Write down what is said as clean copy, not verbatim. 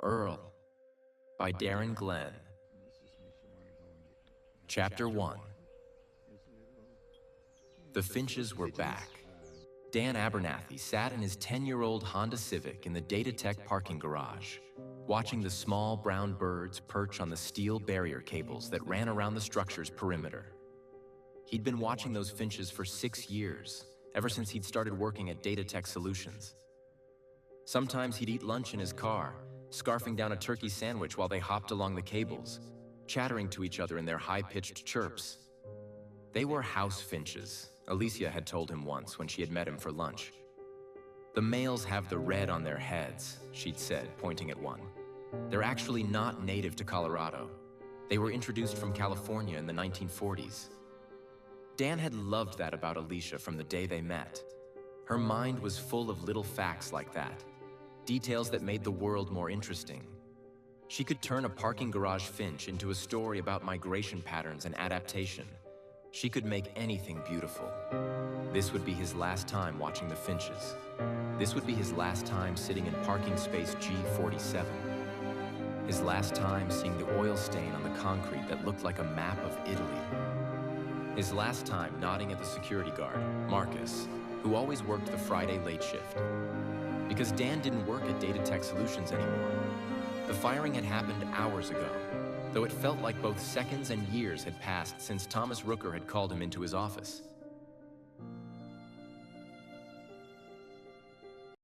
Earl by Darren Glenn. Chapter 1. The Finches were back. Dan Abernathy sat in his 10-year-old Honda Civic in the Datatech parking garage, watching the small brown birds perch on the steel barrier cables that ran around the structure's perimeter. He'd been watching those finches for 6 years, ever since he'd started working at Datatech Solutions. Sometimes he'd eat lunch in his car, scarfing down a turkey sandwich while they hopped along the cables, chattering to each other in their high-pitched chirps. They were house finches, Alicia had told him once when she had met him for lunch. The males have the red on their heads, she'd said, pointing at one. They're actually not native to Colorado. They were introduced from California in the 1940s. Dan had loved that about Alicia from the day they met. Her mind was full of little facts like that, details that made the world more interesting. She could turn a parking garage finch into a story about migration patterns and adaptation. She could make anything beautiful. This would be his last time watching the finches. This would be his last time sitting in parking space G47. His last time seeing the oil stain on the concrete that looked like a map of Italy. His last time nodding at the security guard, Marcus, who always worked the Friday late shift. Because Dan didn't work at Datatech Solutions anymore. The firing had happened hours ago, though it felt like both seconds and years had passed since Thomas Rooker had called him into his office.